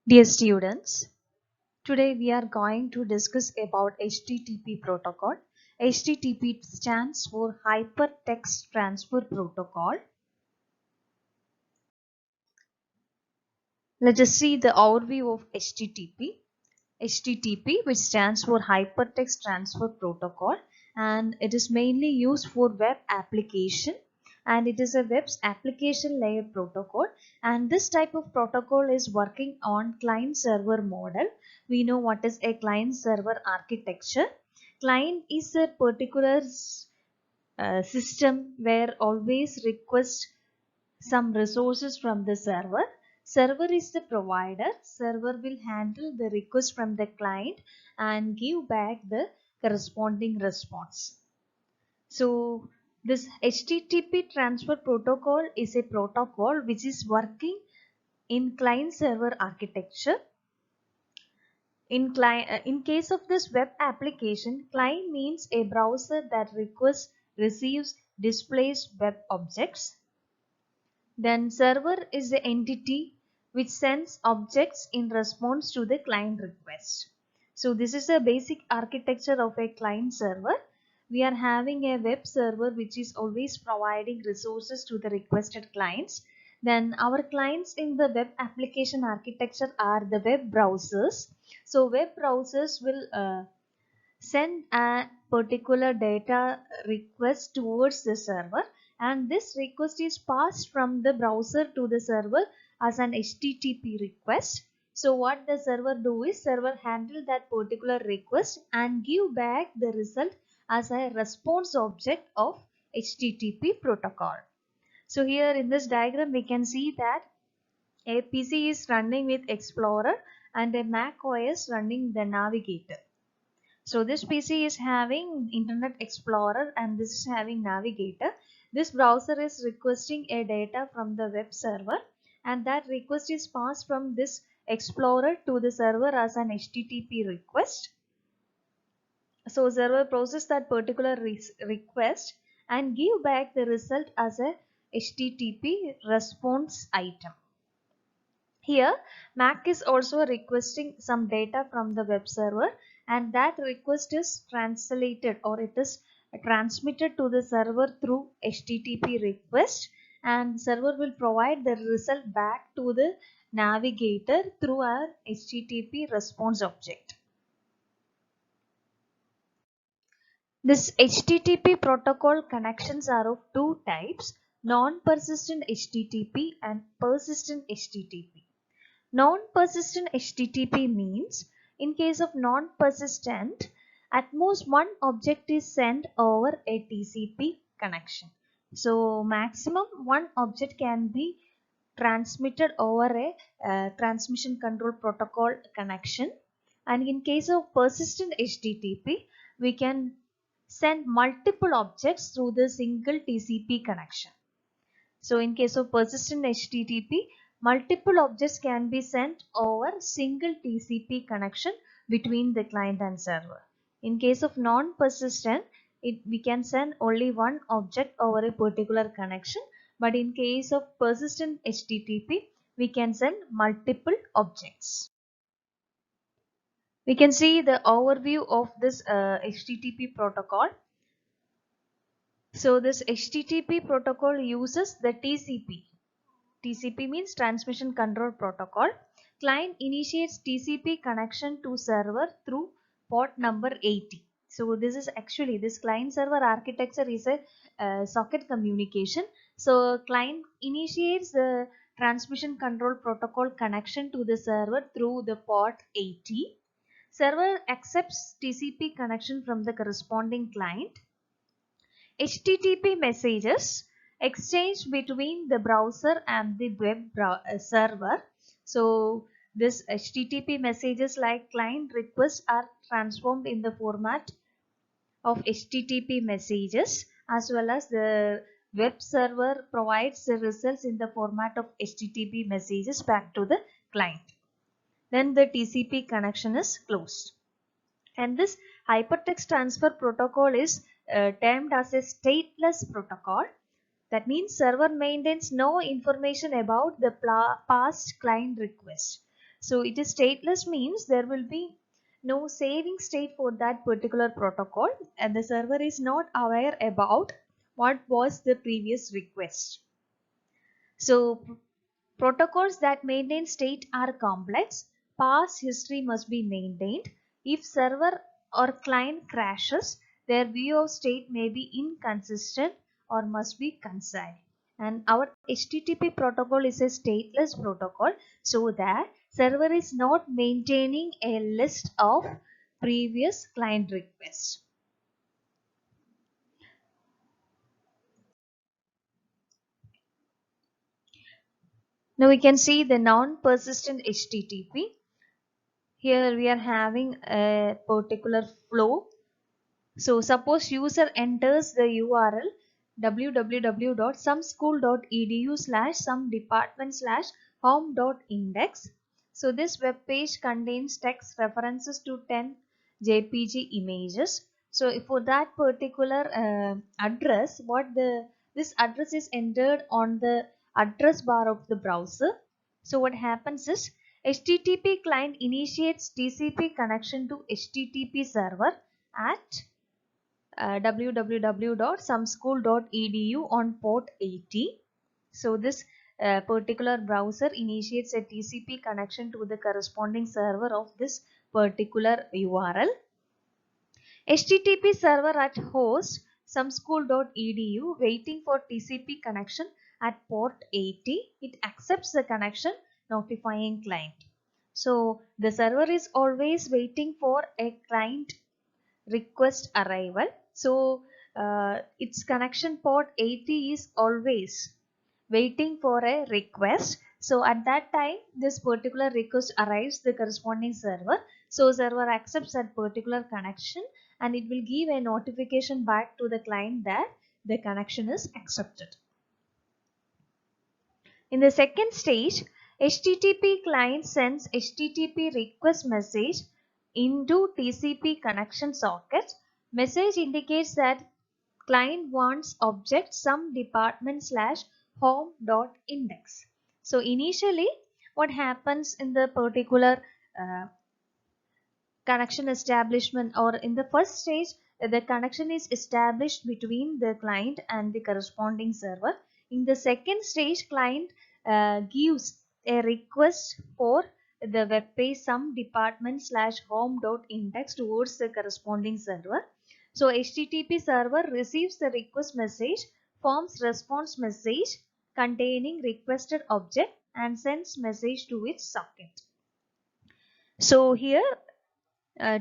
Dear students, today we are going to discuss about HTTP protocol. HTTP stands for Hypertext Transfer Protocol. Let us see the overview of HTTP. HTTP, which stands for Hypertext Transfer Protocol, and it is mainly used for web application, and it is a web application layer protocol, and this type of protocol is working on client server model. We know what is a client server architecture. Client is a particular system where always request some resources from the server. Server is the provider. Server will handle the request from the client and give back the corresponding response. So this HTTP transfer protocol is a protocol which is working in client server architecture. In case of this web application, client means a browser that requests, receives, displays web objects. Then server is the entity which sends objects in response to the client request. So this is the basic architecture of a client server. We are having a web server which is always providing resources to the requested clients. Then our clients in the web application architecture are the web browsers. So web browsers will send a particular data request towards the server, and this request is passed from the browser to the server as an HTTP request. So what the server do is server handle that particular request and give back the result as a response object of HTTP protocol. So here in this diagram we can see that a PC is running with Explorer and a Mac OS running the Navigator. So this PC is having Internet Explorer and this is having Navigator. This browser is requesting a data from the web server, and that request is passed from this Explorer to the server as an HTTP request. So server process that particular request and give back the result as a HTTP response item. Here, Mac is also requesting some data from the web server, and that request is translated or it is transmitted to the server through HTTP request, and server will provide the result back to the navigator through our HTTP response object. This HTTP protocol connections are of two types: non-persistent HTTP and persistent HTTP. Non-persistent HTTP means in case of non-persistent, at most one object is sent over a TCP connection. So maximum one object can be transmitted over a transmission control protocol connection. And in case of persistent HTTP, we can send multiple objects through the single TCP connection. So in case of persistent HTTP, multiple objects can be sent over single TCP connection between the client and server. In case of non-persistent, we can send only one object over a particular connection, but in case of persistent HTTP, we can send multiple objects. We can see the overview of this HTTP protocol. So this HTTP protocol uses the TCP. TCP means Transmission Control Protocol. Client initiates TCP connection to server through port number 80. So this is actually, this client server architecture is a socket communication. So client initiates the transmission control protocol connection to the server through the port 80. Server accepts TCP connection from the corresponding client. HTTP messages exchanged between the browser and the web server. So this HTTP messages like client requests are transformed in the format of HTTP messages, as well as the web server provides the results in the format of HTTP messages back to the client. Then the TCP connection is closed. And this hypertext transfer protocol is termed as a stateless protocol. That means server maintains no information about the past client request. So it is stateless means there will be no saving state for that particular protocol, and the server is not aware about what was the previous request. So protocols that maintain state are complex. Past history must be maintained. If server or client crashes, their view of state may be inconsistent or must be conciled. And our HTTP protocol is a stateless protocol, so that server is not maintaining a list of previous client requests. Now we can see the non-persistent HTTP. Here we are having a particular flow. So suppose user enters the URL www.someSchool.edu/some-department/home.index. So this web page contains text references to 10 JPG images. So for that particular address, this address is entered on the address bar of the browser. So what happens is HTTP client initiates TCP connection to HTTP server at www.someschool.edu on port 80. So this particular browser initiates a TCP connection to the corresponding server of this particular URL. HTTP server at host someschool.edu waiting for TCP connection at port 80. It accepts the connection, notifying client. So the server is always waiting for a client request arrival. So its connection port 80 is always waiting for a request. So at that time this particular request arrives the corresponding server. So server accepts that particular connection and it will give a notification back to the client that the connection is accepted. In the second stage, HTTP client sends HTTP request message into TCP connection socket. Message indicates that client wants object some department slash home dot index. So initially what happens in the particular connection establishment, or in the first stage the connection is established between the client and the corresponding server. In the second stage, client gives a request for the web page some department slash home dot index towards the corresponding server. So HTTP server receives the request message, forms response message containing requested object and sends message to its socket. So here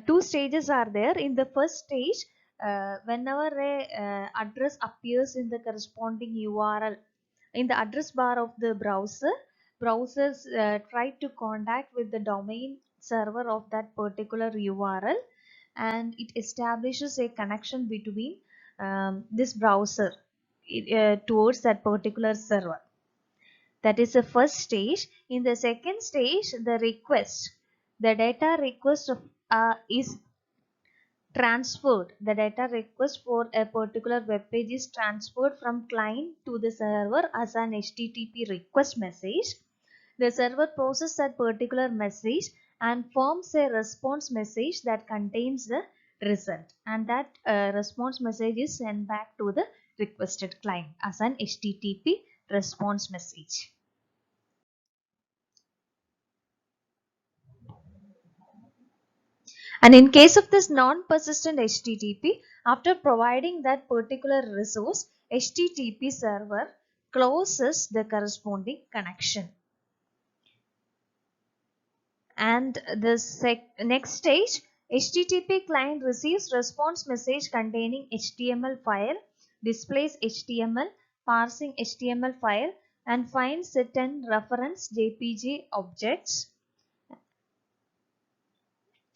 two stages are there. In the first stage, whenever a address appears in the corresponding URL in the address bar of the browser, browsers try to contact with the domain server of that particular URL, and it establishes a connection between this browser towards that particular server. That is the first stage. In the second stage, the data request is transferred. The data request for a particular web page is transferred from client to the server as an HTTP request message. The server processes that particular message and forms a response message that contains the result, and that response message is sent back to the requested client as an HTTP response message. And in case of this non-persistent HTTP, after providing that particular resource, HTTP server closes the corresponding connection. And the next stage, HTTP client receives response message containing HTML file, displays HTML, parsing HTML file, and finds certain reference JPG objects.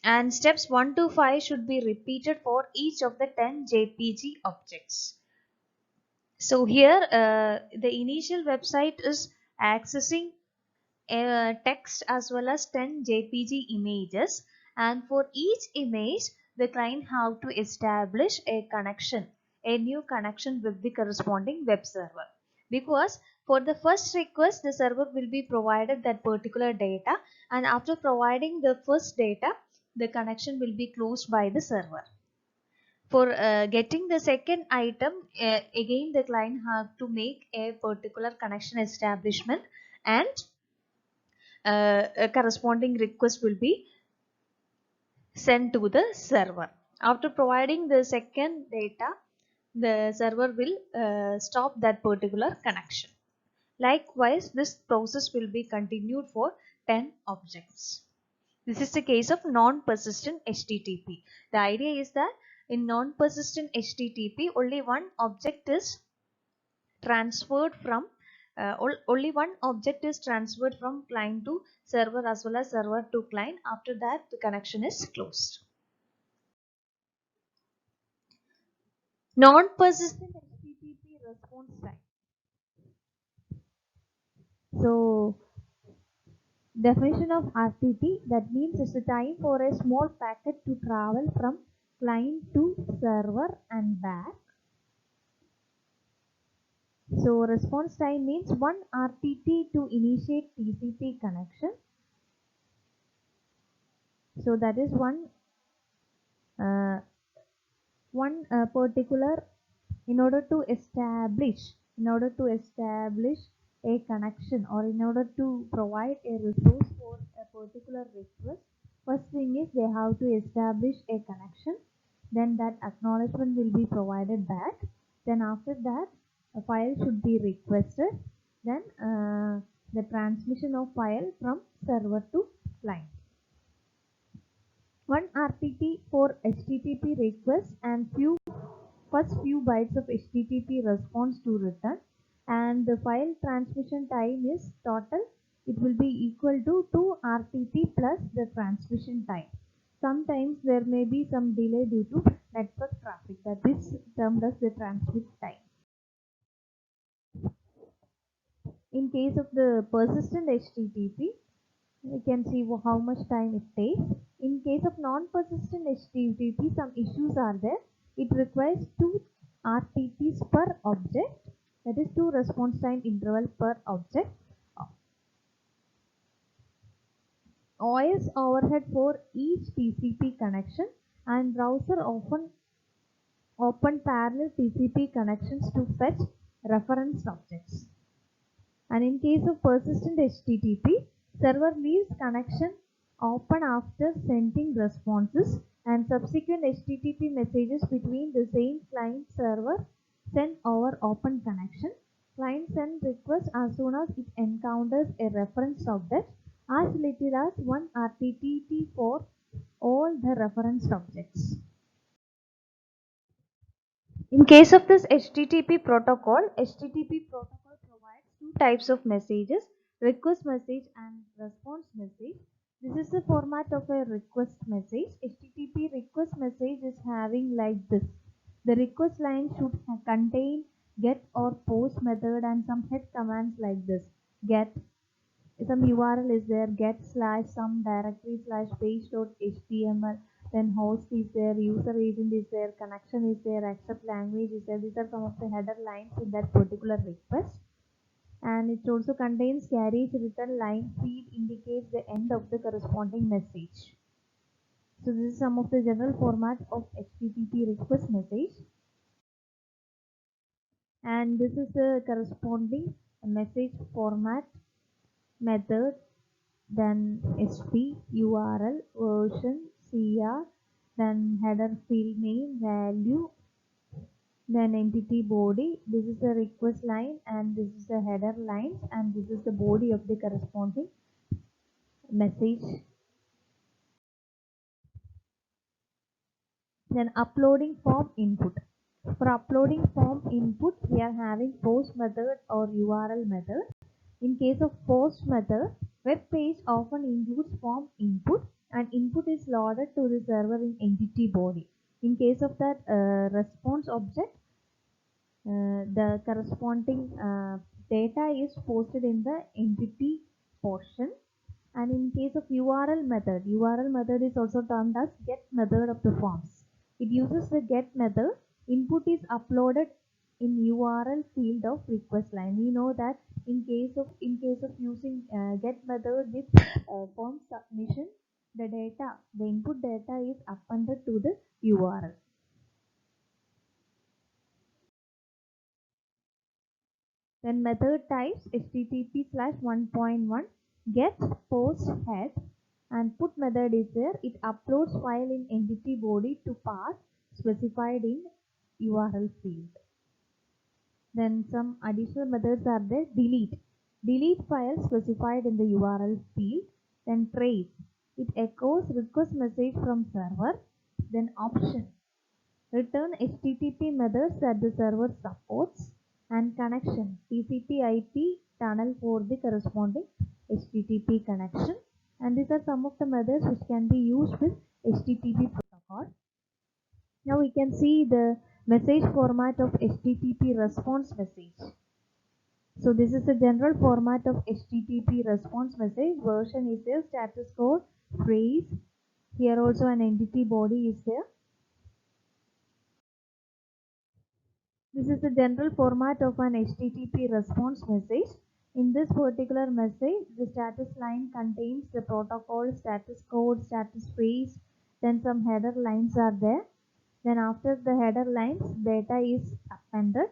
And steps 1 to 5 should be repeated for each of the 10 JPG objects. So here the initial website is accessing text as well as 10 JPG images, and for each image the client have to establish a connection, a new connection with the corresponding web server, because For the first request, the server will be provided that particular data, and after providing the first data, the connection will be closed by the server. For getting the second item, again the client have to make a particular connection establishment, and a corresponding request will be sent to the server. After providing the second data, the server will stop that particular connection. Likewise, this process will be continued for 10 objects. This is the case of non-persistent HTTP. The idea is that in non-persistent HTTP, only one object is transferred from only one object is transferred from client to server as well as server to client. After that, the connection is closed. Non-persistent HTTP response time. So, definition of RTT, that means it's the time for a small packet to travel from client to server and back. So response time means 1 RTT to initiate TCP connection. So that is one particular, in order to establish a connection, or in order to provide a resource for a particular request, first thing is they have to establish a connection, then that acknowledgement will be provided back, then after that a file should be requested, then the transmission of file from server to client. 1 RTT for HTTP request and first few bytes of HTTP response to return, and the file transmission time is total, it will be equal to 2 RTT plus the transmission time. Sometimes there may be some delay due to network traffic, that is termed as the transmit time. In case of the persistent HTTP, we can see how much time it takes. In case of non-persistent HTTP, some issues are there. It requires 2 RTTs per object, that is 2 response time interval per object. OS overhead for each TCP connection, and browser often open parallel TCP connections to fetch reference objects. And in case of persistent HTTP, server leaves connection open after sending responses, and subsequent HTTP messages between the same client server sent over open connection. Client sends request as soon as it encounters a reference object, as little as 1 RTT for all the referenced objects. In case of this HTTP protocol provides 2 types of messages, request message and response message. This is the format of a request message. HTTP request message is having like this. The request line should contain get or post method and some head commands like this. Get, some URL is there, get slash some directory slash page.html, then host is there, user agent is there, connection is there, accept language is there. These are some of the header lines in that particular request. And it also contains carriage return line feed, indicates the end of the corresponding message. So this is some of the general format of HTTP request message. And this is the corresponding message format, method, then SP, URL, version, CR, then header field name, value, then entity body. This is the request line and this is the header lines, and this is the body of the corresponding message. Then uploading form input. For uploading form input, we are having post method or URL method. In case of post method, web page often includes form input, and input is loaded to the server in entity body. In case of that response object, the corresponding data is posted in the entity portion. And in case of URL method is also termed as get method of the forms. It uses the get method. Input is uploaded in URL field of request line. We know that in case of using get method with form submission, the input data is appended to the URL. Then method types http/1.1 get post head and put method is there. It uploads file in entity body to path specified in URL field. Then some additional methods are there. Delete file specified in the URL field. Then trace. It echoes request message from server. Then option. Return HTTP methods that the server supports. And connection. TCP/IP tunnel for the corresponding HTTP connection. And these are some of the methods which can be used with HTTP protocol. Now we can see the message format of HTTP response message. So this is the general format of HTTP response message. Version is there, status code, phrase. Here also an entity body is there. This is the general format of an HTTP response message. In this particular message, the status line contains the protocol, status code, status phrase, then some header lines are there. Then after the header lines, data is appended.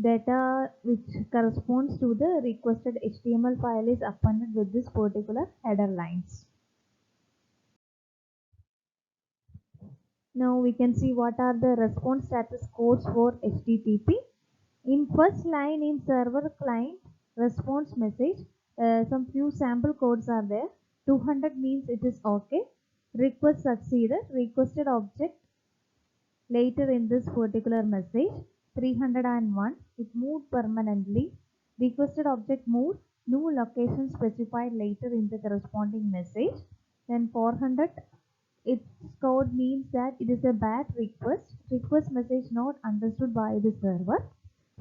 Data which corresponds to the requested HTML file is appended with this particular header lines. Now we can see what are the response status codes for HTTP. In first line in server client response message, some few sample codes are there. 200 means it is okay. Request succeeded. Requested object later in this particular message. 301 it moved permanently. Requested object moved. New location specified later in the corresponding message. Then 400 its code means that it is a bad request. Request message not understood by the server.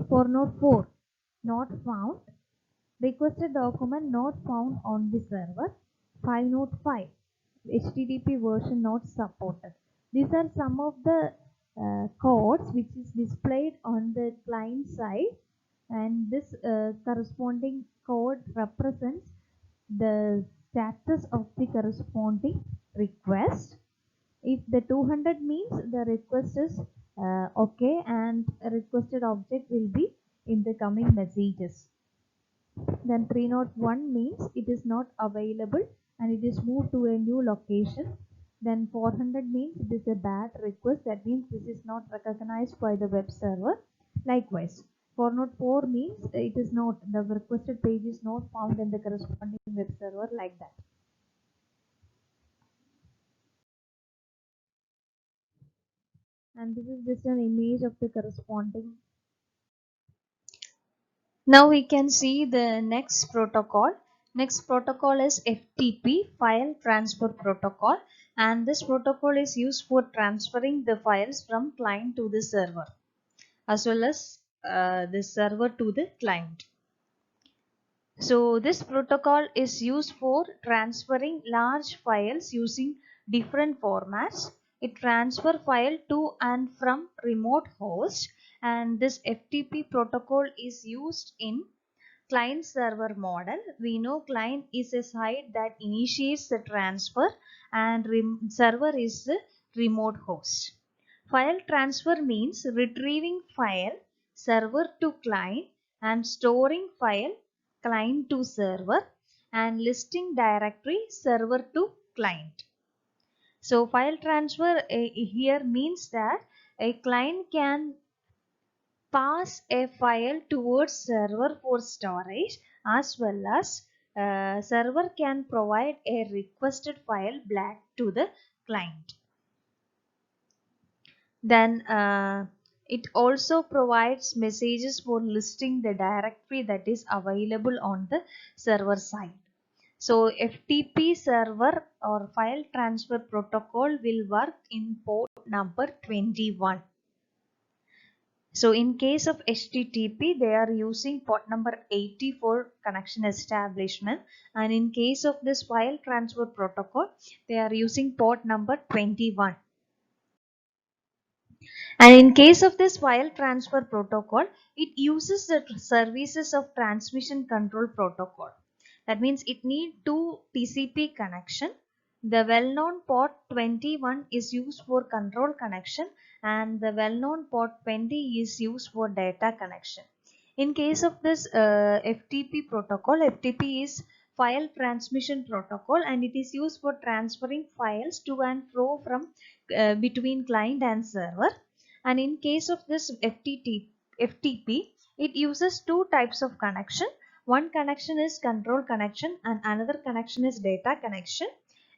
404 not found. Requested document not found on the server. 505 HTTP version not supported. These are some of the codes which is displayed on the client side, and this corresponding code represents the status of the corresponding request. If the 200 means the request is okay and a requested object will be in the coming messages. Then 301 means it is not available and it is moved to a new location. Then 400 means it is a bad request, that means this is not recognized by the web server. Likewise 404 means it is not, the requested page is not found in the corresponding web server, like that. And this is just an image of the corresponding. Now we can see the next protocol. Next protocol is FTP, File Transfer Protocol, and this protocol is used for transferring the files from client to the server as well as the server to the client. So this protocol is used for transferring large files using different formats. It transfer file to and from remote host, and this FTP protocol is used in client server model. We know client is a site that initiates the transfer and server is the remote host. File transfer means retrieving file server to client and storing file client to server and listing directory server to client. So file transfer here means that a client can pass a file towards server for storage, as well as server can provide a requested file back to the client. Then it also provides messages for listing the directory that is available on the server side. So FTP server or file transfer protocol will work in port number 21. So in case of HTTP, they are using port number 80 for connection establishment, and in case of this file transfer protocol, they are using port number 21. And in case of this file transfer protocol, it uses the services of transmission control protocol. That means it needs two TCP connection. The well-known port 21 is used for control connection and the well-known port 20 is used for data connection. In case of this FTP protocol, FTP is file transmission protocol and it is used for transferring files to and fro from between client and server. And in case of this FTP, it uses two types of connection. One connection is control connection and another connection is data connection.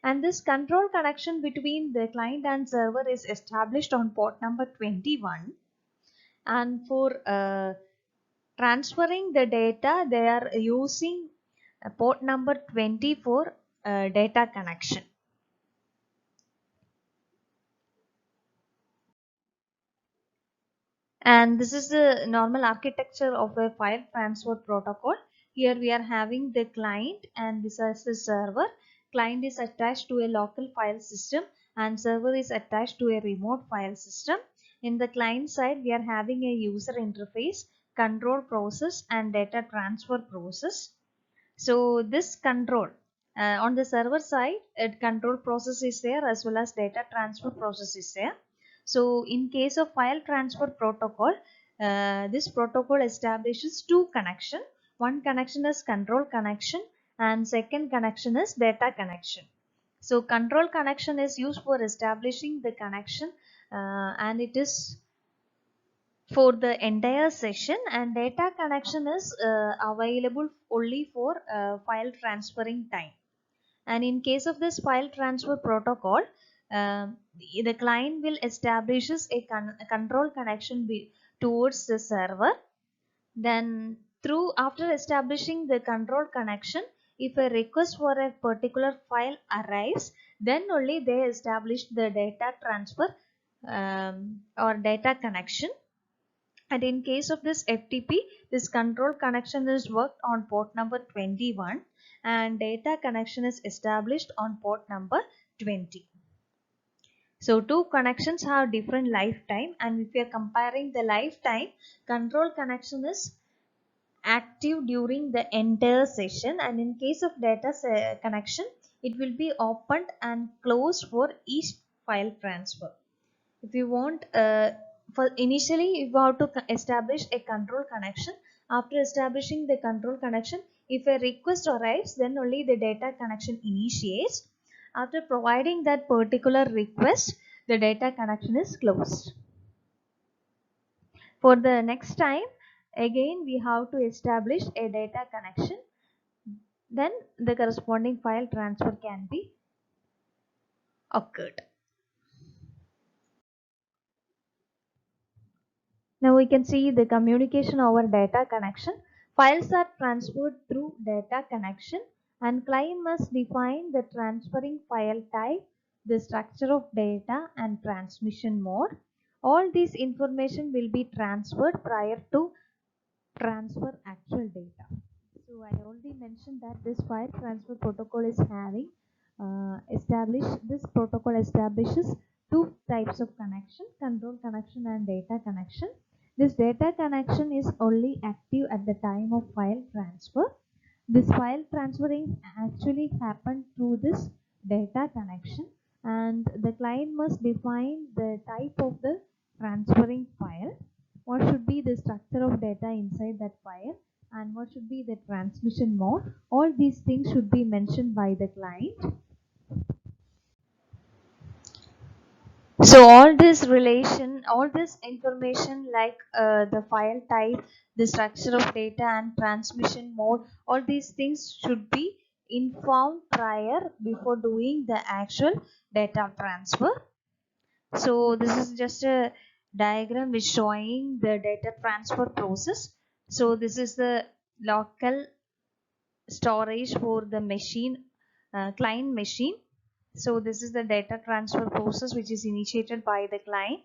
And this control connection between the client and server is established on port number 21. And for transferring the data, they are using port number 20 for data connection. And this is the normal architecture of a file transfer protocol. Here we are having the client and this is the server. Client is attached to a local file system and server is attached to a remote file system. In the client side, we are having a user interface, control process and data transfer process. So this control on the server side, control process is there as well as data transfer process is there. So in case of file transfer protocol, this protocol establishes two connection. One connection is control connection and second connection is data connection. So control connection is used for establishing the connection and it is for the entire session, and data connection is available only for file transferring time. And in case of this file transfer protocol, the client will establishes a control connection towards the server. Then through after establishing the control connection, if a request for a particular file arrives, then only they establish the data transfer or data connection. And in case of this FTP, this control connection is worked on port number 21 and data connection is established on port number 20. So two connections have different lifetime, and if we are comparing the lifetime, control connection is active during the entire session, and in case of data connection, it will be opened and closed for each file transfer. If you want for initially you have to establish a control connection. After establishing the control connection, if a request arrives, then only the data connection initiates. After providing that particular request, the data connection is closed. For the next time, again we have to establish a data connection, then the corresponding file transfer can be occurred. Now we can see the communication over data connection. Files are transferred through data connection and client must define the transferring file type, the structure of data and transmission mode. All this information will be transferred prior to transfer actual data. So I already mentioned that this file transfer protocol is having this protocol establishes two types of connection, control connection and data connection. This data connection is only active at the time of file transfer. This file transferring actually happened through this data connection, and the client must define the type of the transferring file, what should be the structure of data inside that file, and what should be the transmission mode. All these things should be mentioned by the client. So all this relation, all this information like the file type, the structure of data and transmission mode, all these things should be informed prior before doing the actual data transfer. So this is just a diagram which showing the data transfer process. So this is the local storage for the machine, client machine. So this is the data transfer process which is initiated by the client.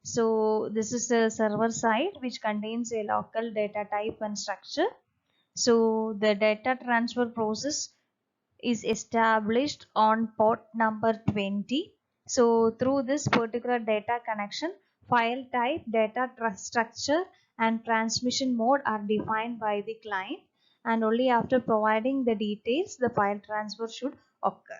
So this is the server side which contains a local data type and structure. So the data transfer process is established on port number 20. So through this particular data connection, File type, data structure, and transmission mode are defined by the client, and only after providing the details the file transfer should occur.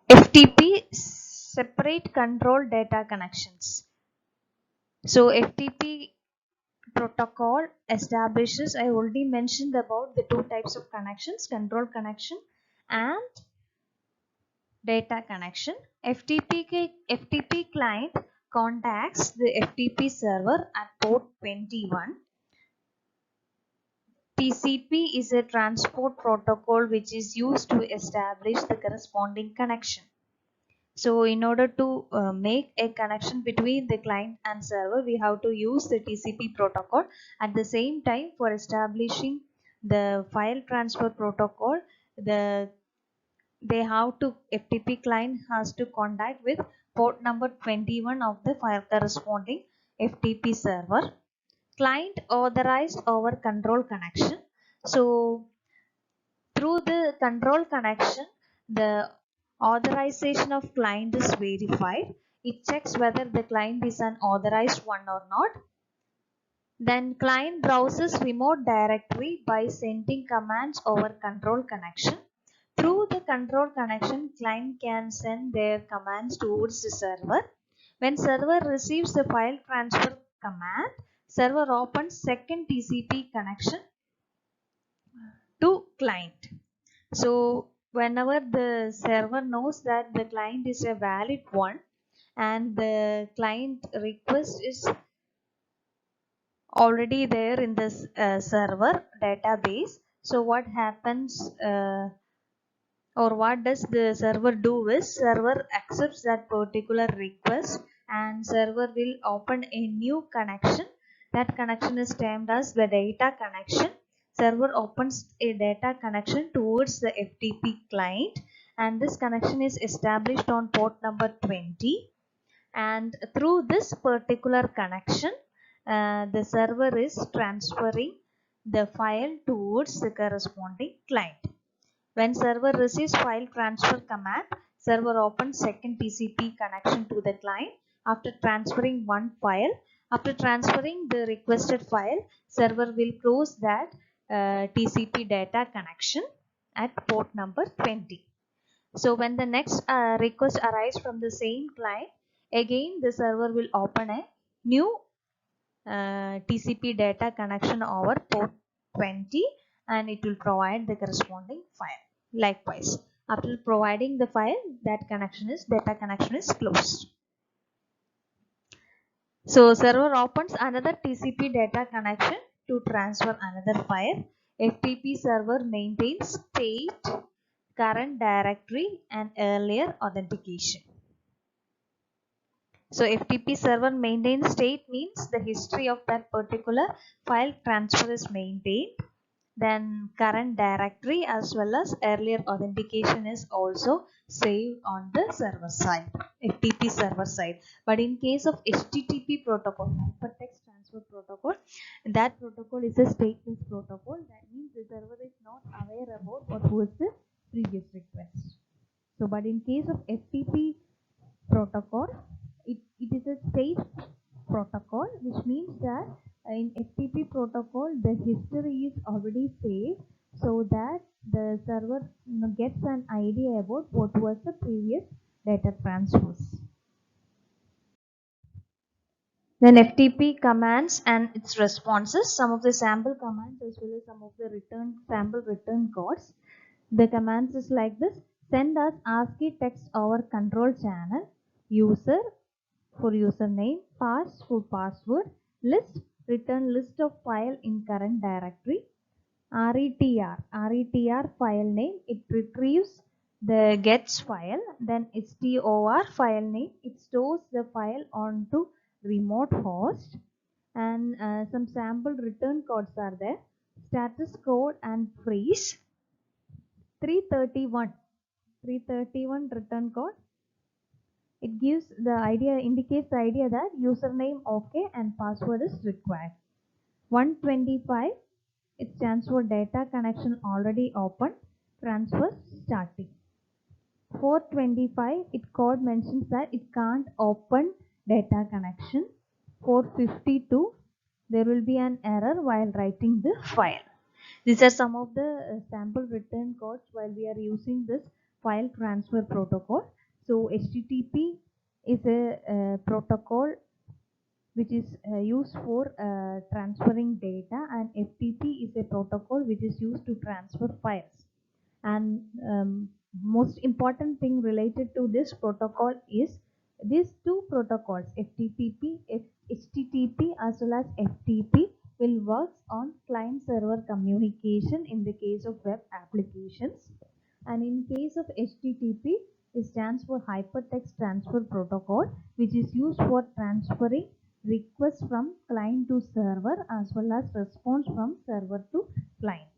FTP, separate control data connections. So FTP protocol establishes, I already mentioned about the two types of connections, control connection and data connection. FTP client contacts the FTP server at port 21. TCP is a transport protocol which is used to establish the corresponding connection. So in order to make a connection between the client and server, we have to use the TCP protocol. At the same time, for establishing the file transfer protocol, FTP client has to contact with port number 21 of the file corresponding FTP server. Client authorized over control connection. So through the control connection, the authorization of client is verified. It checks whether the client is an authorized one or not. Then client browses remote directory by sending commands over control connection. Through the control connection, client can send their commands towards the server. When server receives the file transfer command, server opens second TCP connection to client. So whenever the server knows that the client is a valid one and the client request is already there in this server database, so what happens or what does the server do is server accepts that particular request and server will open a new connection. That connection is termed as the data connection. Server opens a data connection towards the FTP client, and this connection is established on port number 20, and through this particular connection the server is transferring the file towards the corresponding client. When server receives file transfer command, server opens second TCP connection to the client after transferring one file. After transferring the requested file, server will close that TCP data connection at port number 20. So when the next request arrives from the same client, again the server will open a new TCP data connection over port 20 and it will provide the corresponding file. Likewise, after providing the file, that data connection is closed. So server opens another TCP data connection to transfer another file. FTP server maintains state, current directory and earlier authentication. So FTP server maintains state means the history of that particular file transfer is maintained. Then current directory as well as earlier authentication is also saved on the server side, FTP server side. But in case of HTTP protocol, hypertext transfer protocol, that protocol is a stateless protocol. That means the server is not aware about what was the previous request. So, but in case of FTP protocol, it is a state protocol, which means that in FTP protocol the history is already saved so that the server gets an idea about what was the previous data transfers. Then FTP commands and its responses, some of the sample commands as well as some of the sample return codes. The commands is like this: send us ASCII text over control channel, user for username, pass for password, list, return list of file in current directory, retr file name, it retrieves the gets file, then stor file name, it stores the file onto remote host, and some sample return codes are there, status code and freeze, 331 return code. It gives the idea, indicates the idea that username okay and password is required. 125, it stands for data connection already open. transfer starting. 425, it code mentions that it can't open data connection. 452, there will be an error while writing the file. These are some of the sample return codes while we are using this file transfer protocol. So HTTP is a protocol which is used for transferring data, and FTP is a protocol which is used to transfer files. And most important thing related to this protocol is these two protocols, HTTP as well as FTP, will work on client server communication in the case of web applications. And in case of HTTP, it stands for Hypertext Transfer Protocol, which is used for transferring requests from client to server as well as response from server to client.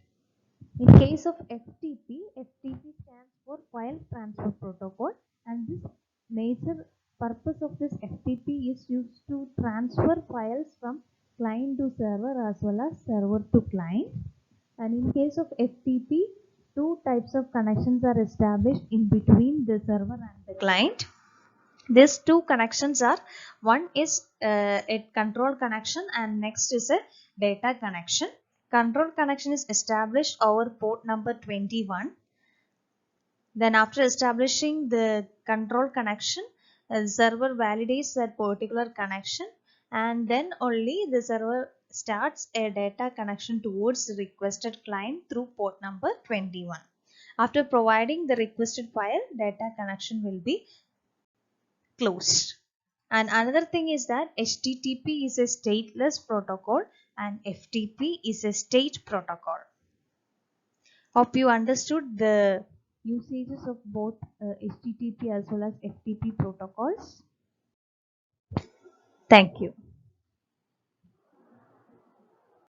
In case of FTP, FTP stands for File Transfer Protocol, and this major purpose of this FTP is used to transfer files from client to server as well as server to client. And in case of FTP, two types of connections are established in between the server and the client. These two connections are, one is a control connection and next is a data connection. Control connection is established over port number 21. Then after establishing the control connection, the server validates that particular connection, and then only the server starts a data connection towards the requested client through port number 21. After providing the requested file, data connection will be closed. And another thing is that HTTP is a stateless protocol and FTP is a state protocol. Hope you understood the usages of both HTTP as well as FTP protocols. Thank you.